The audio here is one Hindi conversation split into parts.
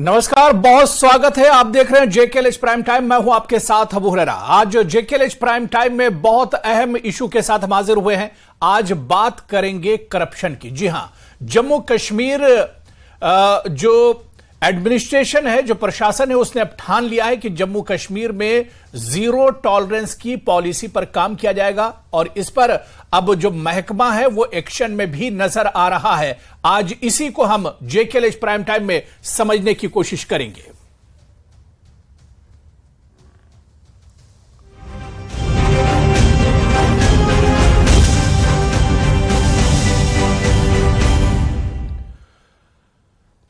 नमस्कार, बहुत स्वागत है। आप देख रहे हैं जेकेएलएच प्राइम टाइम। मैं हूं आपके साथ अबू हुरैरा। आज जेकेएलएच प्राइम टाइम में बहुत अहम इशू के साथ हम हाजिर हुए हैं। आज बात करेंगे करप्शन की। जी हां, जम्मू कश्मीर जो एडमिनिस्ट्रेशन है, जो प्रशासन है, उसने अब ठान लिया है कि जम्मू कश्मीर में जीरो टॉलरेंस की पॉलिसी पर काम किया जाएगा और इस पर अब जो महकमा है वो एक्शन में भी नजर आ रहा है। आज इसी को हम जेकेएलएच प्राइम टाइम में समझने की कोशिश करेंगे।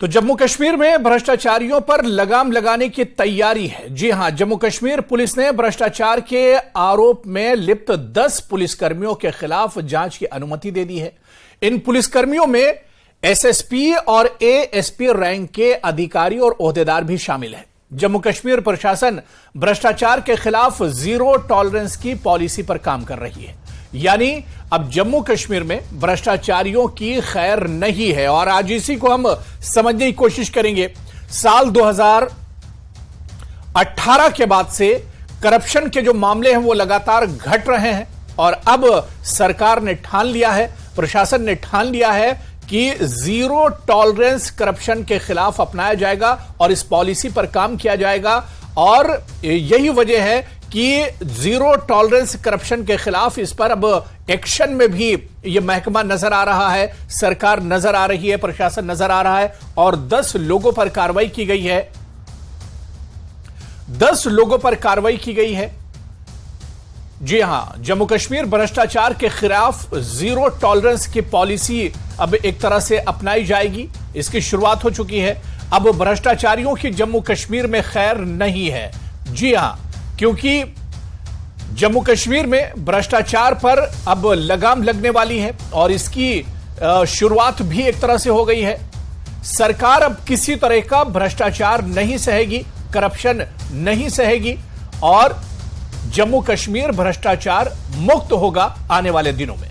तो जम्मू कश्मीर में भ्रष्टाचारियों पर लगाम लगाने की तैयारी है। जी हां, जम्मू कश्मीर पुलिस ने भ्रष्टाचार के आरोप में लिप्त 10 पुलिसकर्मियों के खिलाफ जांच की अनुमति दे दी है। इन पुलिसकर्मियों में एसएसपी और एएसपी रैंक के अधिकारी और ओहदेदार भी शामिल हैं। जम्मू कश्मीर प्रशासन भ्रष्टाचार के खिलाफ जीरो टॉलरेंस की पॉलिसी पर काम कर रही है, यानी अब जम्मू कश्मीर में भ्रष्टाचारियों की खैर नहीं है। और आज इसी को हम समझने की कोशिश करेंगे। साल 2018 के बाद से करप्शन के जो मामले हैं वो लगातार घट रहे हैं और अब सरकार ने ठान लिया है, प्रशासन ने ठान लिया है कि जीरो टॉलरेंस करप्शन के खिलाफ अपनाया जाएगा और इस पॉलिसी पर काम किया जाएगा। और यही वजह है कि जीरो टॉलरेंस करप्शन के खिलाफ इस पर अब एक्शन में भी यह महकमा नजर आ रहा है, सरकार नजर आ रही है, प्रशासन नजर आ रहा है और 10 लोगों पर कार्रवाई की गई है। 10 लोगों पर कार्रवाई की गई है। जी हां, जम्मू कश्मीर भ्रष्टाचार के खिलाफ जीरो टॉलरेंस की पॉलिसी अब एक तरह से अपनाई जाएगी। इसकी शुरुआत हो चुकी है। अब भ्रष्टाचारियों की जम्मू कश्मीर में खैर नहीं है। जी हां, क्योंकि जम्मू कश्मीर में भ्रष्टाचार पर अब लगाम लगने वाली है और इसकी शुरुआत भी एक तरह से हो गई है। सरकार अब किसी तरह का भ्रष्टाचार नहीं सहेगी, करप्शन नहीं सहेगी और जम्मू कश्मीर भ्रष्टाचार मुक्त होगा आने वाले दिनों में।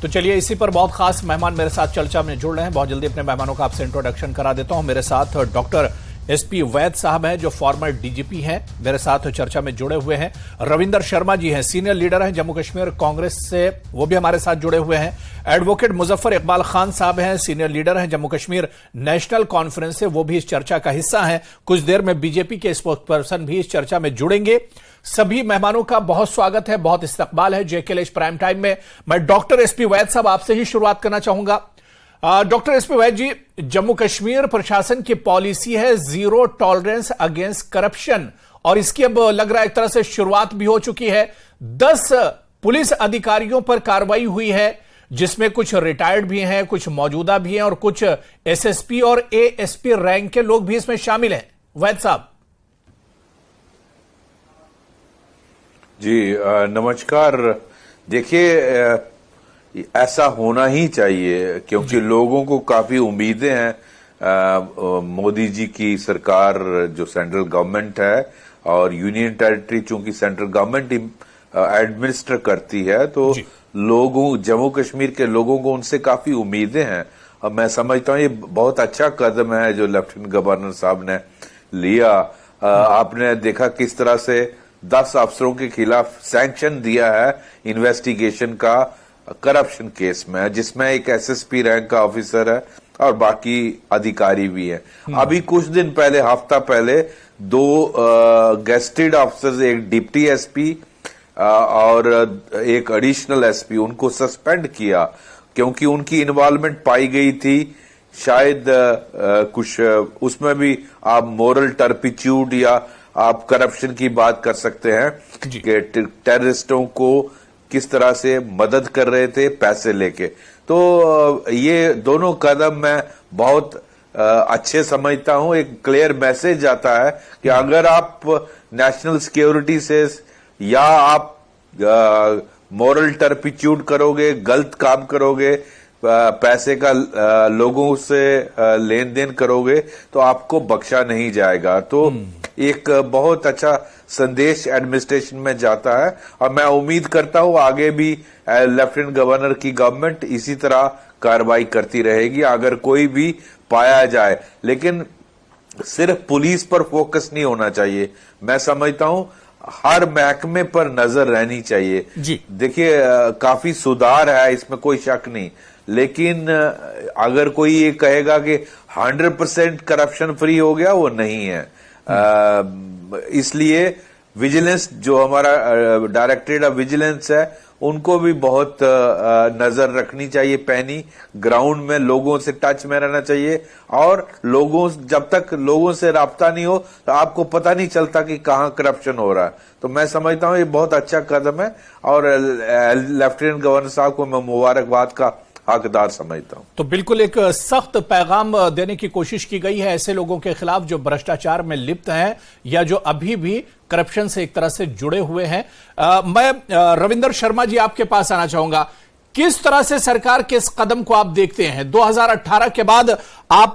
तो चलिए, इसी पर बहुत खास मेहमान मेरे साथ चर्चा में जुड़ रहे हैं। बहुत जल्दी अपने मेहमानों का आपसे इंट्रोडक्शन करा देता हूं। मेरे साथ डॉक्टर एसपी वैद साहब हैं, जो फॉर्मर डीजीपी हैं, मेरे साथ चर्चा में जुड़े हुए हैं। रविंदर शर्मा जी हैं, सीनियर लीडर हैं जम्मू कश्मीर कांग्रेस से, वो भी हमारे साथ जुड़े हुए हैं। एडवोकेट मुजफ्फर इकबाल खान साहब हैं, सीनियर लीडर हैं जम्मू कश्मीर नेशनल कॉन्फ्रेंस से, वो भी इस चर्चा का हिस्सा हैं। कुछ देर में बीजेपी के स्पोक्स पर्सन भी इस चर्चा में जुड़ेंगे। सभी मेहमानों का बहुत स्वागत है, बहुत इस्तकबाल है जेकेएलएच प्राइम टाइम में। मैं डॉक्टर एसपी वैद साहब आपसे ही शुरुआत करना चाहूंगा। डॉक्टर एसपी वैद जी, जम्मू कश्मीर प्रशासन की पॉलिसी है जीरो टॉलरेंस अगेंस्ट करप्शन और इसकी अब लग रहा है एक तरह से शुरुआत भी हो चुकी है। 10 पुलिस अधिकारियों पर कार्रवाई हुई है, जिसमें कुछ रिटायर्ड भी हैं, कुछ मौजूदा भी हैं और कुछ एसएसपी और एएसपी रैंक के लोग भी इसमें शामिल हैं। वैद साहब जी नमस्कार। देखिए, ऐसा होना ही चाहिए क्योंकि लोगों को काफी उम्मीदें हैं मोदी जी की सरकार, जो सेंट्रल गवर्नमेंट है और यूनियन टेरिटरी चूंकि सेंट्रल गवर्नमेंट एडमिनिस्टर करती है, तो लोगों, जम्मू कश्मीर के लोगों को उनसे काफी उम्मीदें हैं। और मैं समझता हूँ ये बहुत अच्छा कदम है जो लेफ्टिनेंट गवर्नर साहब ने लिया। आपने देखा किस तरह से 10 अफसरों के खिलाफ सैंक्शन दिया है इन्वेस्टिगेशन का करप्शन केस में, जिसमें एक एसएसपी रैंक का ऑफिसर है और बाकी अधिकारी भी हैं। अभी कुछ दिन पहले, हफ्ता पहले, 2 गेस्टेड ऑफिसर्स, एक डिप्टी एसपी और एक एडिशनल एसपी, उनको सस्पेंड किया क्योंकि उनकी इन्वॉल्वमेंट पाई गई थी। शायद कुछ उसमें भी आप मोरल टर्पिट्यूड या आप करप्शन की बात कर सकते हैं कि टेररिस्टों को किस तरह से मदद कर रहे थे पैसे लेके। तो ये दोनों कदम मैं बहुत अच्छे समझता हूं। एक क्लियर मैसेज आता है कि अगर आप नेशनल सिक्योरिटी से या आप मोरल टर्पिट्यूड करोगे, गलत काम करोगे, पैसे का लोगों से लेन देन करोगे तो आपको बख्शा नहीं जाएगा। तो एक बहुत अच्छा संदेश एडमिनिस्ट्रेशन में जाता है और मैं उम्मीद करता हूं आगे भी लेफ्टिनेंट गवर्नर की गवर्नमेंट इसी तरह कार्रवाई करती रहेगी अगर कोई भी पाया जाए। लेकिन सिर्फ पुलिस पर फोकस नहीं होना चाहिए, मैं समझता हूं हर महकमे पर नजर रहनी चाहिए। जी देखिए काफी सुधार है, इसमें कोई शक नहीं, लेकिन अगर कोई ये कहेगा कि 100% करप्शन फ्री हो गया, वो नहीं है। इसलिए विजिलेंस जो हमारा डायरेक्टरेट ऑफ विजिलेंस है उनको भी बहुत नजर रखनी चाहिए, पैनी ग्राउंड में लोगों से टच में रहना चाहिए और लोगों जब तक लोगों से राब्ता नहीं हो तो आपको पता नहीं चलता कि कहां करप्शन हो रहा है। तो मैं समझता हूं ये बहुत अच्छा कदम है और लेफ्टिनेंट गवर्नर साहब को मैं मुबारकबाद का हकदार समझता हूं। तो बिल्कुल एक सख्त पैगाम देने की कोशिश की गई है ऐसे लोगों के खिलाफ जो भ्रष्टाचार में लिप्त हैं या जो अभी भी करप्शन से एक तरह से जुड़े हुए हैं। मैं रविंदर शर्मा जी आपके पास आना चाहूंगा, किस तरह से सरकार के इस कदम को आप देखते हैं? 2018 के बाद आप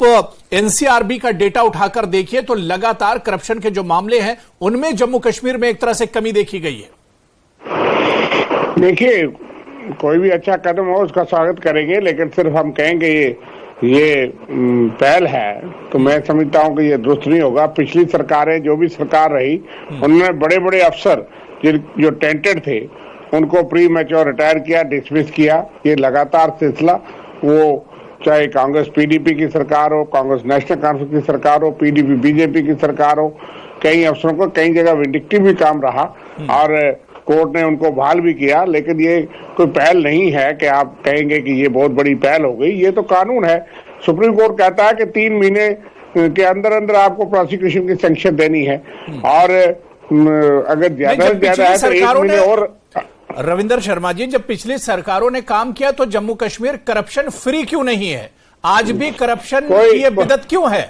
एनसीआरबी का डेटा उठाकर देखिए तो लगातार करप्शन के जो मामले हैं उनमें जम्मू कश्मीर में एक तरह से कमी देखी गई है। देखिए कोई भी अच्छा कदम हो उसका स्वागत करेंगे, लेकिन सिर्फ हम कहेंगे ये पहल है तो मैं समझता हूं कि ये दुरुस्त नहीं होगा। पिछली सरकारें जो भी सरकार रही उन्होंने बड़े बड़े अफसर जो टेंटेड थे उनको प्री मैच्योर रिटायर किया, डिसमिस किया। ये लगातार सिलसिला, वो चाहे कांग्रेस पीडीपी की सरकार हो, कांग्रेस नेशनल कॉन्फ्रेंस की सरकार हो, पीडीपी बीजेपी की सरकार हो, कई अफसरों को कई जगह विंडिक्टिव भी काम रहा और कोर्ट ने उनको बहाल भी किया। लेकिन ये कोई पहल नहीं है कि आप कहेंगे कि ये बहुत बड़ी पहल हो गई। ये तो कानून है। सुप्रीम कोर्ट कहता है कि 3 महीने के अंदर अंदर आपको प्रोसिक्यूशन की सैंक्शन देनी है और अगर ज्यादा से ज्यादा है तो 1 महीने और। रविंदर शर्मा जी, जब पिछली सरकारों ने काम किया तो जम्मू कश्मीर करप्शन फ्री क्यों नहीं है? आज भी करप्शन की ये बिदत क्यों है?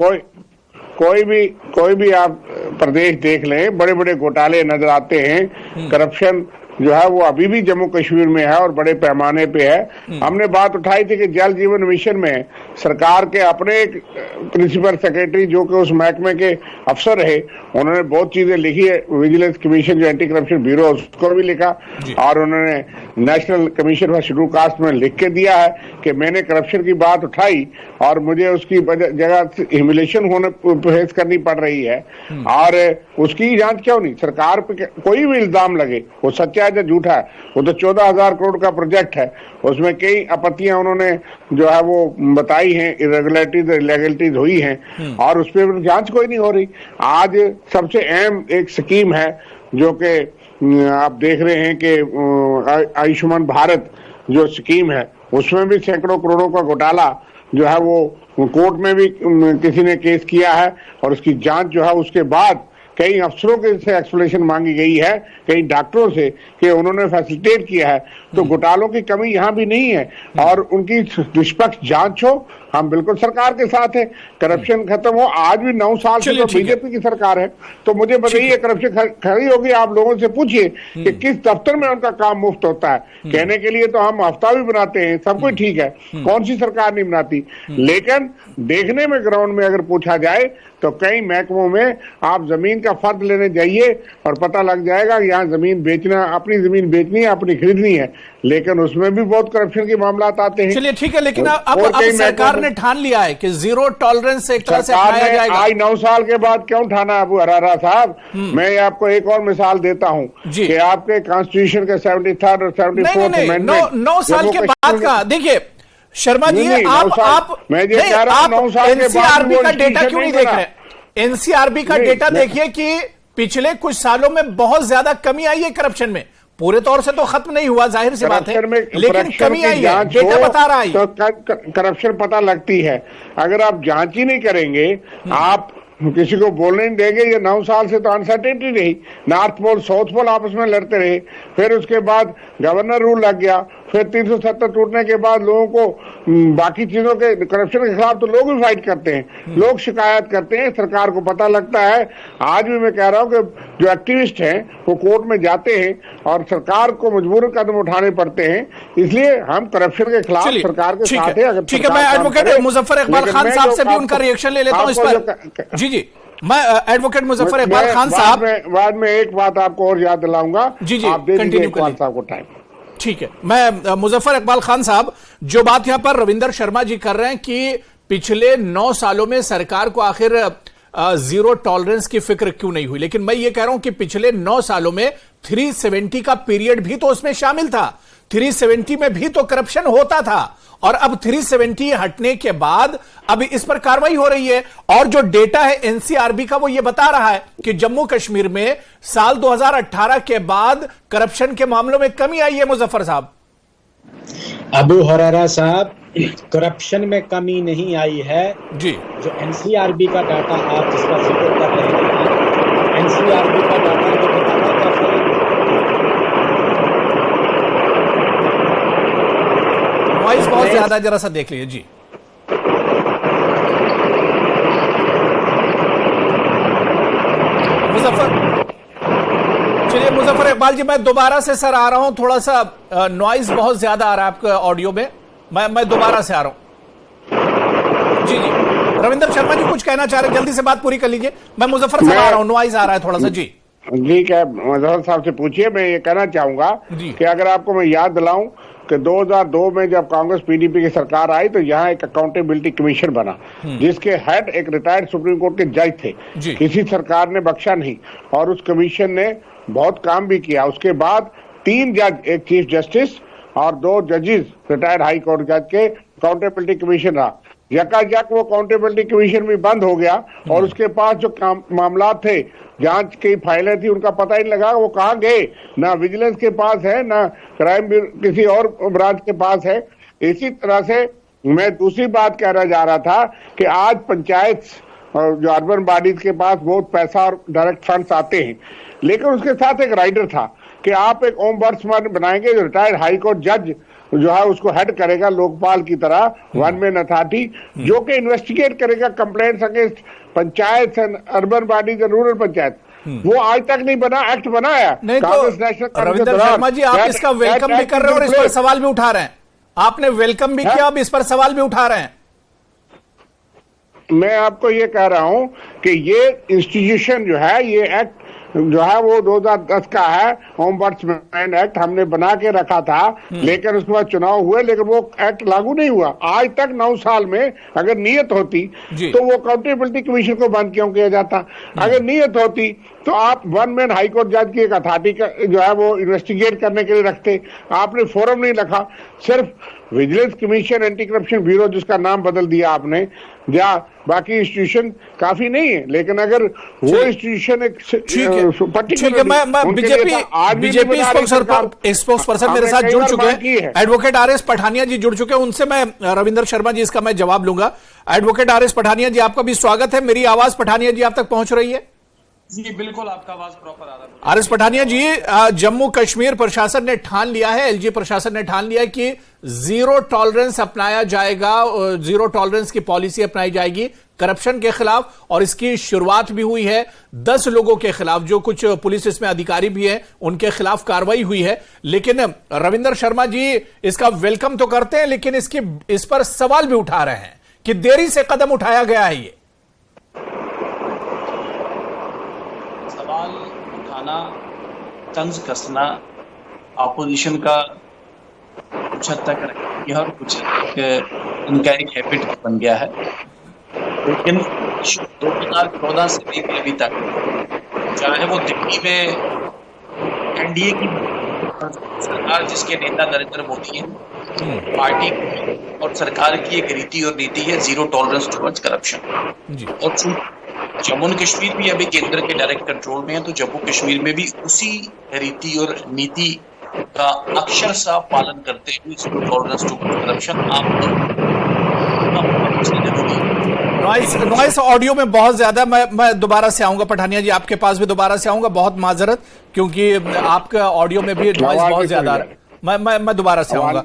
कोई भी आप प्रदेश देख लें, बड़े बड़े घोटाले नजर आते हैं। करप्शन जो है वो अभी भी जम्मू कश्मीर में है और बड़े पैमाने पे है। हमने बात उठाई थी कि जल जीवन मिशन में सरकार के अपने प्रिंसिपल सेक्रेटरी जो कि उस महकमे के अफसर रहे, उन्होंने बहुत चीजें लिखी है। विजिलेंस कमीशन जो एंटी करप्शन ब्यूरो उसको भी लिखा और उन्होंने national commission for schedule caste में लिख के दिया है कि मैंने करप्शन की बात उठाई और मुझे उसकी जगह ह्यूमिलेशन फेस करनी पड़ रही है और उसकी जांच क्यों नहीं? सरकार पे कोई भी इल्जाम लगे, वो सच्चा है या झूठा है, वो तो 14,000 करोड़ का प्रोजेक्ट है, उसमें कई आपत्तियां उन्होंने जो है वो बताई हैं, इरेगुलरिटीज इलीगलिटीज हुई हैं और उस पर जांच कोई नहीं हो रही। आज सबसे अहम एक स्कीम है जो कि आप देख रहे हैं कि आयुष्मान भारत जो स्कीम है उसमें भी सैकड़ों करोड़ों का घोटाला जो है वो कोर्ट में भी किसी ने केस किया है और उसकी जांच जो है उसके बाद कई अफसरों के से एक्सप्लेनेशन मांगी गई है, कई डॉक्टरों से कि उन्होंने फैसिलिटेट किया है। तो घोटालों की कमी यहाँ भी नहीं है और उनकी निष्पक्ष जांच हो। हम बिल्कुल सरकार के साथ है, करप्शन खत्म हो। आज भी 9 साल से तो बीजेपी की सरकार है, तो मुझे बताइए करप्शन खड़ी होगी? आप लोगों से पूछिए कि किस दफ्तर में उनका काम मुफ्त होता है। कहने के लिए तो हम हफ्ता भी बनाते हैं, सब कुछ ठीक है, कौन सी सरकार नहीं बनाती, लेकिन देखने में ग्राउंड में अगर पूछा जाए तो कई महकमों में आप जमीन का फर्द लेने जाइए और पता लग जाएगा कि यहाँ जमीन बेचना, अपनी जमीन बेचनी है, अपनी खरीदनी है, लेकिन उसमें भी बहुत करप्शन के मामला आते हैं। चलिए ठीक है, लेकिन अब सरकार ने ठान लिया है कि जीरो टॉलरेंस एक तरह से अपनाया जाएगा। आज 9 साल के बाद क्यों ठाना अबू हरारा साहब? मैं आपको एक और मिसाल देता हूँ कि आपके कॉन्स्टिट्यूशन के 73rd और 74th अमेंडमेंट 9 साल के बाद का देखिए शर्मा जी, आप एनसीआरबी का डेटा क्यों नहीं देख रहे? एनसीआरबी का डेटा देखिए कि पिछले कुछ सालों में बहुत ज्यादा कमी आई है करप्शन में। पूरे तौर से तो खत्म नहीं हुआ, जाहिर सी बात है, लेकिन कमी आई है, डेटा बता रहा है। तो करप्शन पता लगती है। अगर आप जांच ही नहीं करेंगे, आप किसी को बोलने नहीं देंगे। ये 9 साल से तो अनसर्टेनिटी रही, नॉर्थ पोल साउथ पोल आपस में लड़ते रहे, फिर उसके बाद गवर्नर रूल लग गया, फिर 370 टूटने के बाद लोगों को बाकी चीजों के करप्शन के खिलाफ तो लोग भी फाइट करते हैं, लोग शिकायत करते हैं, सरकार को पता लगता है। आज भी मैं कह रहा हूं कि जो एक्टिविस्ट हैं वो कोर्ट में जाते हैं और सरकार को मजबूर कदम उठाने पड़ते हैं। इसलिए हम करप्शन के खिलाफ सरकार के साथ है। ठीक है, मैं एडवोकेट मुजफ्फर इकबाल खान साहब से भी उनका रिएक्शन ले लेता हूं इस पर। जी मैं एडवोकेट मुजफ्फर इकबाल खान साहब बाद में एक बात आपको और याद दिलाऊंगा। जी आप दे दीजिए इकबाल साहब को टाइम। ठीक है, मैं मुजफ्फर इकबाल खान साहब, जो बात यहां पर रविंदर शर्मा जी कर रहे हैं कि पिछले 9 सालों में सरकार को आखिर जीरो टॉलरेंस की फिक्र क्यों नहीं हुई, लेकिन मैं ये कह रहा हूं कि पिछले 9 सालों में 370 का पीरियड भी तो उसमें शामिल था। 370 में भी तो करप्शन होता था और अब 370 हटने के बाद अब इस पर कार्रवाई हो रही है। और जो डेटा है एनसीआरबी का वो ये बता रहा है कि जम्मू कश्मीर में साल 2018 के बाद करप्शन के मामलों में कमी आई है। मुजफ्फर साहब, अबू हुरैरा साहब, करप्शन में कमी नहीं आई है जी। जो एनसीआरबी का डाटा आप जिसका जिक्र कर रहे हैं, एनसीआरबी का डाटा जो बताता है वॉइस बहुत ज्यादा, जरा सा देख लीजिए जी। चलिए मुजफ्फर इकबाल जी, मैं दोबारा से सर आ रहा हूं, थोड़ा सा नॉइज बहुत ज्यादा आ रहा है आपके ऑडियो में। मैं दोबारा से आ रहा हूं। जी रविंदर शर्मा जी कुछ कहना चाह रहे हैं, जल्दी से बात पूरी कर लीजिए। मैं मुजफ्फर साहब आ रहा हूं, नॉइज आ रहा है थोड़ा सा। जी ठीक है, मुजफ्फर साहब से पूछिए। मैं ये कहना चाहूंगा कि अगर आपको मैं याद दिलाऊं कि 2002 में जब कांग्रेस पीडीपी की सरकार आई तो यहाँ एक अकाउंटेबिलिटी कमीशन बना, जिसके हेड एक रिटायर्ड सुप्रीम कोर्ट के जज थे। किसी सरकार ने बख्शा नहीं और उस कमीशन ने बहुत काम भी किया। उसके बाद 3 जज, एक चीफ जस्टिस और 2 जजेस रिटायर्ड हाई कोर्ट जज के अकाउंटेबिलिटी कमीशन रहा। यकायक वो अकाउंटेबिलिटी कमीशन भी बंद हो गया और उसके पास जो मामला थे, जांच की फाइलें थी, उनका पता ही लगा वो कहाँ गए। ना विजिलेंस के पास है, ना क्राइम किसी और ब्रांच के पास है। इसी तरह से मैं दूसरी बात कहना जा रहा था कि आज पंचायत और जो अर्बन बॉडीज के पास बहुत पैसा और डायरेक्ट फंड्स आते हैं, लेकिन उसके साथ एक राइडर था कि आप एक ओम्बड्समैन बनाएंगे जो रिटायर्ड हाई कोर्ट जज जो है उसको हेड करेगा, लोकपाल की तरह, वन मैन अथॉरिटी, जो कि इन्वेस्टिगेट करेगा complaints against panchayat and urban bodies and rural panchayat. वो आज तक नहीं बना, एक्ट बनाया नहीं तो रविंदर शर्मा जी, आप इसका वेलकम भी कर रहे हैं और इस पर सवाल भी उठा रहे हैं। आपने वेलकम भी किया, अब इस पर सवाल भी उठा रहे हैं। मैं आपको ये कह रहा हूं कि ये इंस्टीट्यूशन जो है, ये एक्ट जो है वो 2010 का है, ओम्बड्समैन एक्ट हमने बना के रखा था, लेकिन उसके बाद चुनाव हुए लेकिन वो एक्ट लागू नहीं हुआ। आज तक 9 साल में अगर नियत होती तो वो अकाउंटेबिलिटी कमीशन को बंद क्यों किया जाता? अगर नियत होती तो आप वन मैन हाई कोर्ट जज की एक अथॉरिटी जो है वो इन्वेस्टिगेट करने के लिए रखते। आपने फोरम नहीं रखा, सिर्फ vigilance commission, anti corruption bureau जिसका नाम बदल दिया आपने, या बाकी इंस्टीट्यूशन काफी नहीं है। लेकिन अगर वो इंस्टीट्यूशन एक ठीक है, मैं बीजेपी स्पोक्स पर्सन मेरे साथ जुड़ चुके हैं, एडवोकेट आर एस पठानिया जी जुड़ चुके हैं, उनसे मैं रविंदर शर्मा जी इसका मैं जवाब लूंगा। एडवोकेट आर एस पठानिया जी, आपका भी स्वागत है। मेरी आवाज पठानिया जी आप तक पहुंच रही है? जी बिल्कुल, आपका आवाज प्रॉपर आ रहा है। आर एस पठानिया जी, जम्मू कश्मीर प्रशासन ने ठान लिया है, एलजी प्रशासन ने ठान लिया है कि जीरो टॉलरेंस अपनाया जाएगा, जीरो टॉलरेंस की पॉलिसी अपनाई जाएगी करप्शन के खिलाफ, और इसकी शुरुआत भी हुई है। 10 लोगों के खिलाफ, जो कुछ पुलिस इसमें अधिकारी भी हैं, उनके खिलाफ कार्रवाई हुई है। लेकिन रविंदर शर्मा जी इसका वेलकम तो करते हैं, लेकिन इस पर सवाल भी उठा रहे हैं कि देरी से कदम उठाया गया है। ये सवाल उठाना, तंज कसना ऑपोजिशन का कुछ हद तक यह और कुछ इनका एक हैबिट बन गया है। लेकिन 2014 से लेकर अभी तक, चाहे वो दिल्ली में एनडीए की सरकार जिसके नेता नरेंद्र मोदी हैं, पार्टी और सरकार की एक रीति और नीति है जीरो टॉलरेंस टुवर्ड्स करप्शन। और जम्मू एंड कश्मीर भी अभी केंद्र के डायरेक्ट कंट्रोल में है, तो जम्मू कश्मीर में भी उसी रीति और नीति का अक्षरशः पालन करते हुए zero tolerance towards corruption noise audio में बहुत ज्यादा। मैं दोबारा से आऊंगा पठानिया जी, आपके पास भी दोबारा से आऊंगा, बहुत माजरत, क्योंकि आपका ऑडियो में भी नॉइस बहुत ज्यादा आ रहा है। मैं दोबारा से आऊंगा।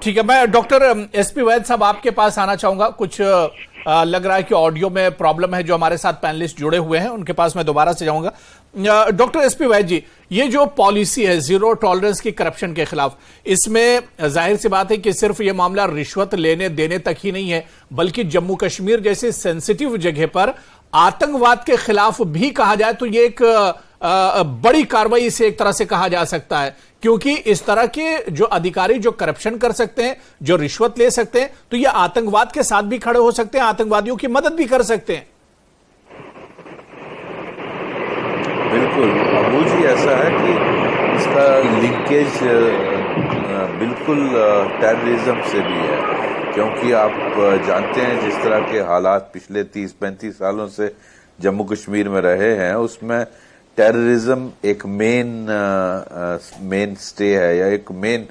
ठीक है, मैं डॉक्टर एसपी वैद साहब आपके पास आना चाहूंगा। कुछ लग रहा है कि ऑडियो में प्रॉब्लम है। जो हमारे साथ पैनलिस्ट जुड़े हुए हैं उनके पास मैं दोबारा से जाऊंगा। डॉक्टर एसपी वैद जी, ये जो पॉलिसी है जीरो टॉलरेंस की करप्शन के खिलाफ, इसमें जाहिर सी बात है कि सिर्फ ये मामला रिश्वत लेने देने तक ही नहीं है, बल्कि जम्मू कश्मीर जैसे सेंसिटिव जगह पर आतंकवाद के खिलाफ भी कहा जाए तो ये एक बड़ी कार्रवाई से एक तरह से कहा जा सकता है, क्योंकि इस तरह के जो अधिकारी जो करप्शन कर सकते हैं, जो रिश्वत ले सकते हैं, तो ये आतंकवाद के साथ भी खड़े हो सकते हैं, आतंकवादियों की मदद भी कर सकते हैं। बिल्कुल अबू जी, ऐसा है कि इसका लिंकेज बिल्कुल टेररिज्म से भी है, क्योंकि आप जानते हैं जिस तरह के हालात पिछले 30-35 सालों से जम्मू कश्मीर में रहे हैं, उसमें टेररिज्म एक मेन स्टे है या एक मेन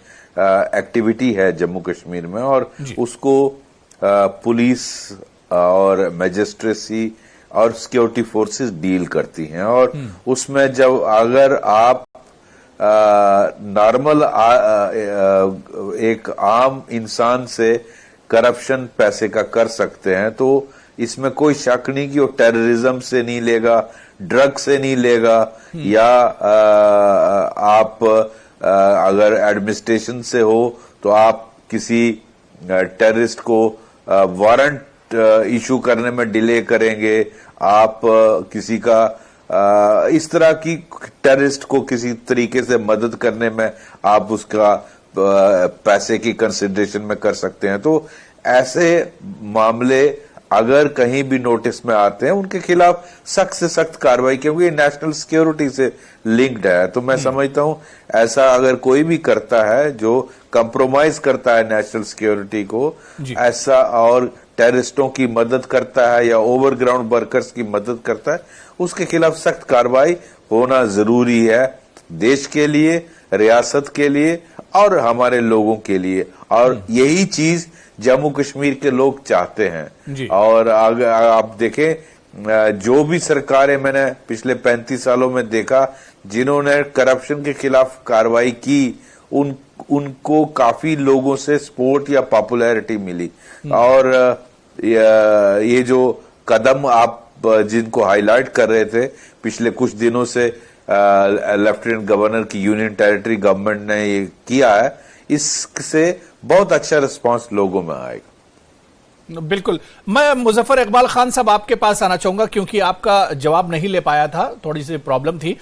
एक्टिविटी है जम्मू कश्मीर में, और उसको पुलिस और मैजिस्ट्रेसी और सिक्योरिटी फोर्सेस डील करती हैं। और उसमें जब अगर आप नॉर्मल एक आम इंसान से करप्शन पैसे का कर सकते हैं, तो इसमें कोई शक नहीं कि वो टेररिज्म से नहीं लेगा, ड्रग से नहीं लेगा, या आप अगर एडमिनिस्ट्रेशन से हो तो आप किसी टेररिस्ट को वारंट इशू करने में डिले करेंगे, आप किसी का इस तरह की टेररिस्ट को किसी तरीके से मदद करने में आप उसका पैसे की कंसिडरेशन में कर सकते हैं। तो ऐसे मामले अगर कहीं भी नोटिस में आते हैं, उनके खिलाफ सख्त से सख्त कार्रवाई, क्योंकि नेशनल सिक्योरिटी से लिंक्ड है। तो मैं समझता हूं ऐसा अगर कोई भी करता है जो कंप्रोमाइज करता है नेशनल सिक्योरिटी को, ऐसा और टेररिस्टों की मदद करता है या ओवरग्राउंड वर्कर्स की मदद करता है, उसके खिलाफ सख्त कार्रवाई होना जरूरी है, देश के लिए, रियासत के लिए और हमारे लोगों के लिए। और यही चीज जम्मू कश्मीर के लोग चाहते हैं। और अगर आप देखें जो भी सरकारें मैंने पिछले 35 सालों में देखा जिन्होंने करप्शन के खिलाफ कार्रवाई की, उनको काफी लोगों से सपोर्ट या पॉपुलैरिटी मिली। और ये जो कदम आप जिनको हाईलाइट कर रहे थे पिछले कुछ दिनों से लेफ्टिनेंट गवर्नर की यूनियन टेरिटरी गवर्नमेंट ने ये किया है, इससे बहुत अच्छा रिस्पांस लोगों में आएगा। बिल्कुल। मैं मुजफ्फर इकबाल खान साहब आपके पास आना चाहूंगा, क्योंकि आपका जवाब नहीं ले पाया था, थोड़ी सी प्रॉब्लम थी।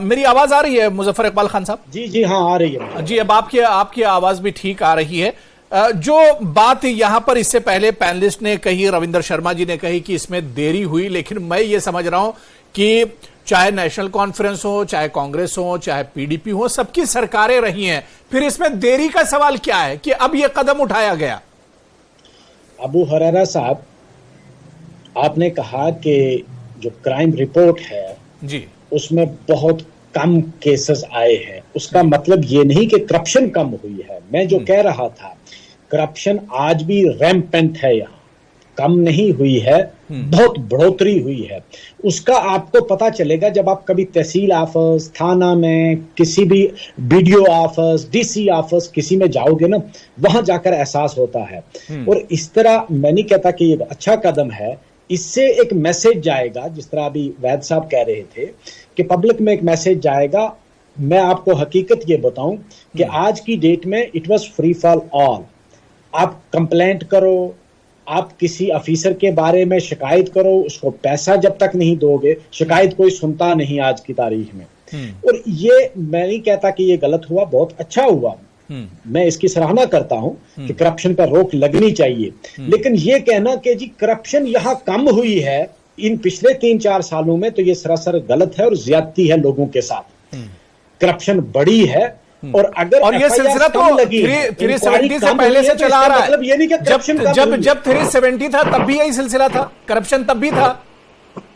मेरी आवाज आ रही है मुजफ्फर इकबाल खान साहब? जी हाँ, आ रही है जी। अब आपकी आवाज भी ठीक आ रही है। जो बात यहां पर इससे पहले पैनलिस्ट ने कही, रविंदर शर्मा जी ने कही कि इसमें देरी हुई, लेकिन मैं ये समझ रहा हूं कि चाहे नेशनल कॉन्फ्रेंस हो, चाहे कांग्रेस हो, चाहे पीडीपी हो, सबकी सरकारें रही हैं, फिर इसमें देरी का सवाल क्या है कि अब यह कदम उठाया गया? अबू हरेरा साहब, आपने कहा कि जो क्राइम रिपोर्ट है जी, उसमें बहुत कम केसेस आए हैं। उसका मतलब ये नहीं कि करप्शन कम हुई है। मैं जो कह रहा था, करप्शन आज भी रैम्पेंट है, यहाँ कम नहीं हुई है, बहुत बढ़ोतरी हुई है। उसका आपको पता चलेगा जब आप कभी तहसील ऑफिस, थाना में, किसी भी बीडीओ ऑफिस, डीसी ऑफिस किसी में जाओगे ना, वहां जाकर एहसास होता है। और इस तरह मैं नहीं कहता कि ये अच्छा कदम है, इससे एक मैसेज जाएगा, जिस तरह अभी वैद साहब कह रहे थे कि पब्लिक में एक मैसेज जाएगा। मैं आपको हकीकत ये बताऊं कि आज की डेट में it was free for all. आप कंप्लेंट करो, आप किसी अफीसर के बारे में शिकायत करो, उसको पैसा जब तक नहीं दोगे, शिकायत कोई सुनता नहीं आज की तारीख में। और ये मैं नहीं कहता कि ये गलत हुआ, बहुत अच्छा हुआ, मैं इसकी सराहना करता हूं कि करप्शन पर रोक लगनी चाहिए। लेकिन ये कहना कि जी करप्शन यहां कम हुई है इन पिछले 3-4 सालों में, तो ये सरासर गलत है और ज्यादती है लोगों के साथ। करप्शन बड़ी है, और अगर ये सिलसिला तो 370 से पहले से चला आ रहा है। मतलब ये नहीं कि जब 370 था तब भी यही सिलसिला था, करप्शन तब भी था।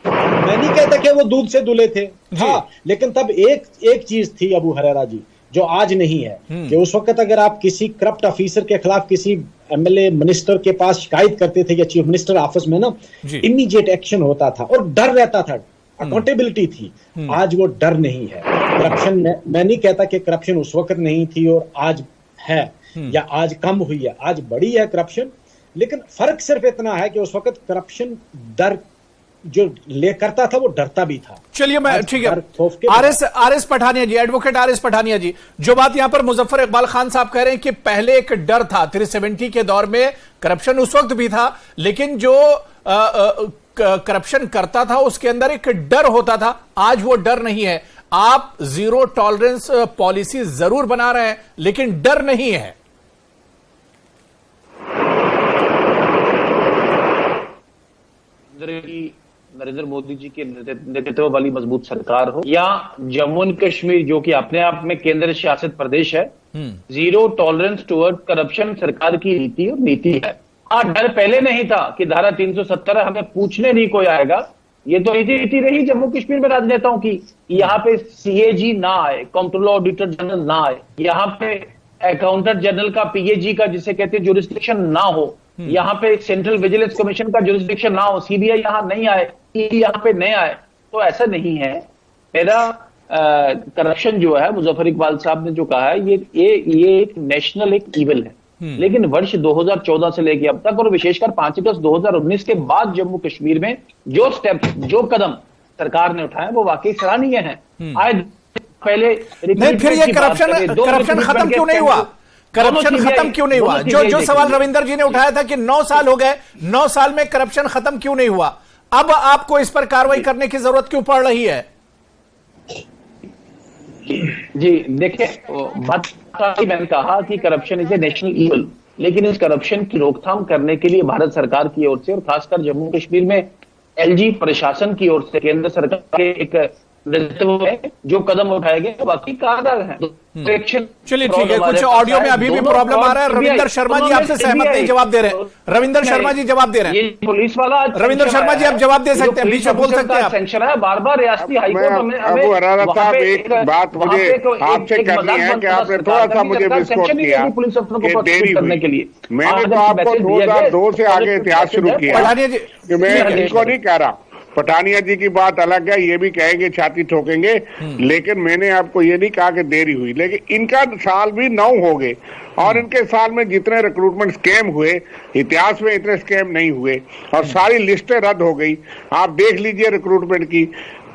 मैं नहीं कहता कि वो दूध से दुले थे, हाँ, लेकिन तब एक चीज थी अबू हरेरा जी जो आज नहीं है, कि उस वक्त अगर आप किसी करप्ट ऑफिसर के खिलाफ किसी एमएलए मिनिस्टर के पास शिकायत करते थे या चीफ मिनिस्टर ऑफिस में ना, इमीडिएट एक्शन होता था और डर रहता था, अकाउंटेबिलिटी थी। आज वो डर नहीं है। करप्शन मैं नहीं कहता कि करप्शन उस वक्त नहीं थी और आज है या आज कम हुई है, आज बड़ी है करप्शन, लेकिन फर्क सिर्फ इतना है कि उस वक्त करप्शन डर जो ले करता था वो डरता भी था। चलिए मैं ठीक है, आरएस पठानिया जी, एडवोकेट आरएस पठानिया जी, जो बात यहां पर मुजफ्फर इकबाल खान साहब कह रहे हैं कि पहले एक डर था, 370 के दौर में करप्शन उस वक्त भी था, लेकिन जो करप्शन करता था उसके अंदर एक डर होता था, आज वो डर नहीं है। आप जीरो टॉलरेंस पॉलिसी जरूर बना रहे हैं लेकिन डर नहीं है। नरेंद्र मोदी जी के नेतृत्व वाली मजबूत सरकार हो या जम्मू एंड कश्मीर जो कि अपने आप में केंद्र शासित प्रदेश है, जीरो टॉलरेंस टुवर्ड करप्शन सरकार की नीति और नीति है। डर पहले नहीं था कि धारा 370 हमें पूछने नहीं कोई आएगा, ये तो नीति रही जम्मू कश्मीर में राजनेताओं की। यहाँ पे सीएजी ना आए, कंट्रोलर ऑडिटर जनरल ना आए, यहाँ पे अकाउंटेंट जनरल का पीएजी का जिसे कहते हैं जुरिस्डिक्शन ना हो, यहाँ पे सेंट्रल विजिलेंस कमीशन का जुरिस्डिक्शन ना हो, सीबीआई यहाँ नहीं आए, ईडी यहाँ पे नहीं आए, तो ऐसा नहीं है। मेरा करप्शन जो है मुजफ्फर इकबाल साहब ने जो कहा है ये एक नेशनल एक ईवल है, लेकिन वर्ष 2014 से लेकर अब तक और विशेषकर 5 अगस्त 2019 के बाद जम्मू कश्मीर में जो स्टेप जो कदम सरकार ने उठाए वो वाकई सराहनीय है। आज पहले नहीं, फिर ये करप्शन खत्म क्यों नहीं हुआ? करप्शन खत्म क्यों नहीं हुआ? जो सवाल रविंदर जी ने उठाया था कि 9 साल हो गए, 9 साल में करप्शन खत्म क्यों नहीं हुआ? अब आपको इस पर कार्रवाई करने की जरूरत क्यों पड़ रही है? जी देखिए, मैंने कहा कि corruption is a national evil, लेकिन इस करप्शन की रोकथाम करने के लिए भारत सरकार की ओर से और खासकर जम्मू कश्मीर में एलजी प्रशासन की ओर से केंद्र सरकार के एक नेतृत्व में जो कदम उठाए गए वाकई कारगर हैं। चलिए ठीक है, कुछ ऑडियो में अभी भी प्रॉब्लम आ रहा है। रविंदर शर्मा जी आपसे सहमत नहीं, जवाब दे रहे हैं। रविंदर शर्मा जी जवाब दे रहे हैं। पुलिस वाला रविंदर शर्मा जी आप जवाब दे सकते हैं, बीच में बोल सकते हैं आप। सेंक्शन है बार बार रियासती हाईकोर्ट में। अबू हरारा साहब, एक बात मुझे आपसे करनी है कि आपने थोड़ा सा मुझे मिसकोट किया कि देरी करने के लिए। मैंने तो आपको 2002 से आगे इतिहास शुरू किया कि मैं इनको नहीं कह रहा। पठानिया जी की बात अलग है, ये भी कहेंगे छाती ठोकेंगे, लेकिन मैंने आपको ये नहीं कहा कि देरी हुई, लेकिन इनका साल भी 9 हो गए और इनके साल में जितने रिक्रूटमेंट स्कैम हुए इतिहास में इतने स्कैम नहीं हुए और सारी लिस्टें रद्द हो गई। आप देख लीजिए रिक्रूटमेंट की।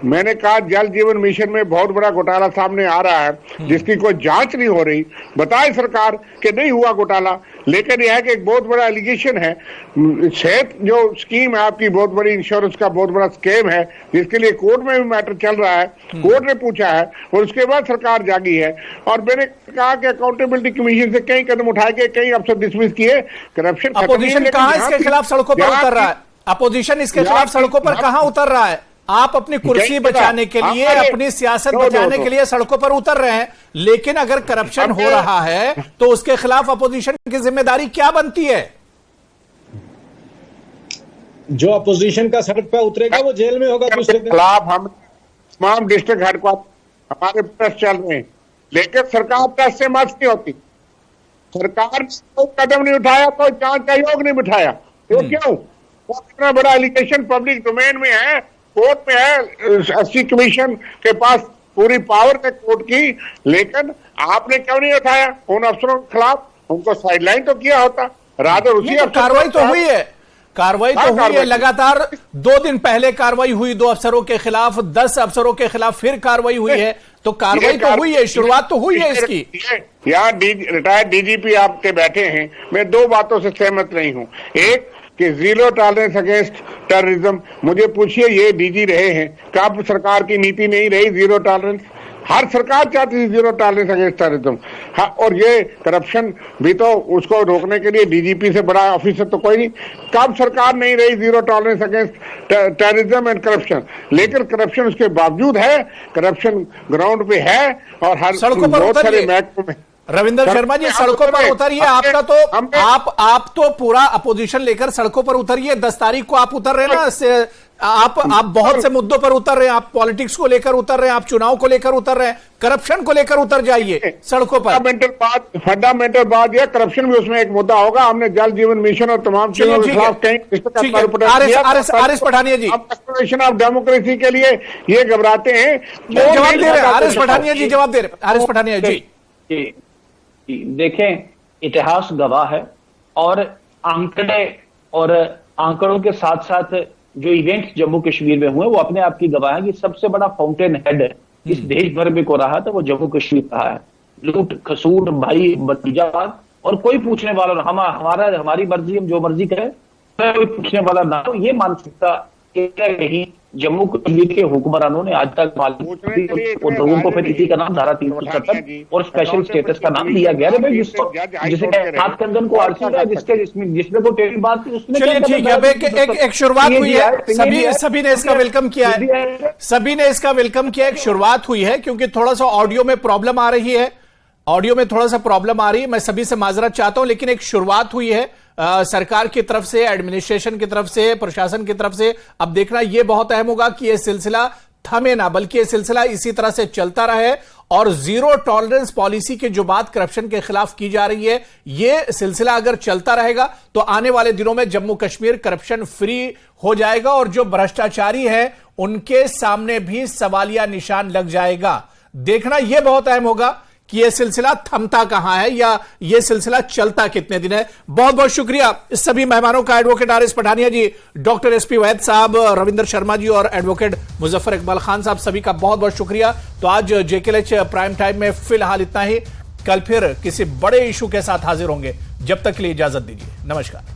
मैंने कहा जल जीवन मिशन में बहुत बड़ा घोटाला सामने आ रहा है जिसकी कोई जांच नहीं हो रही। बताए सरकार कि नहीं हुआ घोटाला, लेकिन यह है कि एक बहुत बड़ा एलिगेशन है। सेहत जो स्कीम है आपकी, बहुत बड़ी इंश्योरेंस का बहुत बड़ा स्कैम है जिसके लिए कोर्ट में भी मैटर चल रहा है, कोर्ट ने पूछा है और उसके बाद सरकार जागी है। और मैंने कहा कि अकाउंटेबिलिटी कमीशन से कई कदम उठाए गए, कई अफसर डिसमिस किए। करप्शन अपोजिशन कहां इसके खिलाफ सड़कों पर उतर रहा है? अपोजिशन इसके खिलाफ सड़कों पर कहां उतर रहा है? आप अपनी कुर्सी बचाने के लिए, अपनी सियासत बचाने के लिए सड़कों पर उतर रहे हैं, लेकिन अगर करप्शन हो रहा है तो उसके खिलाफ अपोजिशन की जिम्मेदारी क्या बनती है? जो अपोजिशन का सड़क पर उतरेगा वो जेल में होगा। दूसरे के खिलाफ हम तमाम डिस्ट्रिक्ट हेडक्वार्टर हमारे प्रेस चल रहे हैं, लेकिन सरकार प्रेस से मत नहीं होती। सरकार ने कोई कदम नहीं उठाया, कोई जांच आयोग नहीं बिठाया। तो क्यों? इतना बड़ा एलिगेशन पब्लिक डोमेन में है, कोर्ट में है, एससी कमीशन के पास पूरी पावर है कोर्ट की, लेकिन आपने क्यों नहीं उठाया उन अफसरों के खिलाफ? उनको साइडलाइन तो किया होता। रादर उसी कार्रवाई तो हुई है, कार्रवाई तो हुई है लगातार। 2 दिन पहले कार्रवाई हुई 2 अफसरों के खिलाफ, 10 अफसरों के खिलाफ फिर कार्रवाई हुई है, तो कार्रवाई तो हुई है, शुरुआत तो हुई है इसकी। यहाँ रिटायर्ड डीजीपी आपके बैठे हैं, मैं 2 बातों से सहमत नहीं हूँ। एक कि जीरो टॉलरेंस अगेंस्ट टेररिज्म, मुझे पूछिए ये डीजी रहे हैं, कब सरकार की नीति नहीं रही जीरो टॉलरेंस? हर सरकार चाहती थी जीरो टॉलरेंस अगेंस्ट टेररिज्म। हाँ, और ये करप्शन भी तो उसको रोकने के लिए डीजीपी से बड़ा ऑफिसर तो कोई नहीं। कब सरकार नहीं रही zero tolerance against terrorism and corruption? लेकिन करप्शन उसके बावजूद है, करप्शन ग्राउंड पे है और हर बहुत सारे महकमों में। रविंदर शर्मा जी सड़कों पर उतरिए, आपका तो आप तो पूरा अपोजिशन लेकर सड़कों पर उतरिए। 10 तारीख को आप उतर रहे ना आप बहुत से मुद्दों पर उतर रहे हैं, आप पॉलिटिक्स को लेकर उतर रहे हैं, आप चुनाव को लेकर उतर रहे हैं, करप्शन को लेकर उतर जाइए सड़कों पर। फंडामेंटल बात यह, करप्शन भी उसमें एक मुद्दा होगा। हमने जल जीवन मिशन और तमाम चीजों के खिलाफ R S Pathania ji of democracy के लिए ये घबराते हैं। जवाब दे रहे हैं, आर एस पठानिया जी जवाब दे रहे हैं, आर एस पठानिया जी। देखें, इतिहास गवाह है और आंकड़े और आंकड़ों के साथ साथ जो इवेंट जम्मू कश्मीर में हुए वो अपने आप की गवाह है कि सबसे बड़ा फाउंटेन हेड इस देश भर में को रहा था वो जम्मू कश्मीर रहा है। लूट खसूट भाई भतीजावाद और कोई पूछने वाला हमारी मर्जी, हम जो मर्जी करें, कोई पूछने वाला ना हो, ये मानसिकता कहीं जम्मू कश्मीर के हुक्मरानों ने आज तक लोगों को फिर इसी का नाम धारा 370 और स्पेशल स्टेटस का नाम दिया गया है, जिसे हाथ कंगन को आरसी जिसमें को टेढ़ी बात थी उसने। चलिए ठीक है, अब एक शुरुआत हुई है, सभी ने इसका वेलकम किया है, सभी ने इसका वेलकम किया। एक शुरुआत हुई है क्योंकि थोड़ा सा ऑडियो में प्रॉब्लम आ रही है, मैं सभी से माजरत चाहता हूं, लेकिन एक शुरुआत हुई है सरकार की तरफ से, एडमिनिस्ट्रेशन की तरफ से, प्रशासन की तरफ से। अब देखना यह बहुत अहम होगा कि यह सिलसिला थमे ना, बल्कि यह सिलसिला इसी तरह से चलता रहे और जीरो टॉलरेंस पॉलिसी की जो बात करप्शन के खिलाफ की जा रही है, यह सिलसिला अगर चलता रहेगा तो आने वाले दिनों में जम्मू कश्मीर करप्शन फ्री हो जाएगा और जो भ्रष्टाचारी है उनके सामने भी सवालिया निशान लग जाएगा। देखना यह बहुत अहम होगा कि यह सिलसिला थमता कहां है या यह सिलसिला चलता कितने दिन है। बहुत बहुत शुक्रिया सभी मेहमानों का, advocate are S Pathania ji, doctor SP वैद साहब, रविंदर शर्मा जी और एडवोकेट मुजफ्फर इकबाल खान साहब, सभी का बहुत बहुत शुक्रिया। तो आज जेकेएलएच प्राइम टाइम में फिलहाल इतना ही, कल फिर किसी बड़े इशू के साथ हाजिर होंगे। जब तक के लिए इजाजत दीजिए, नमस्कार।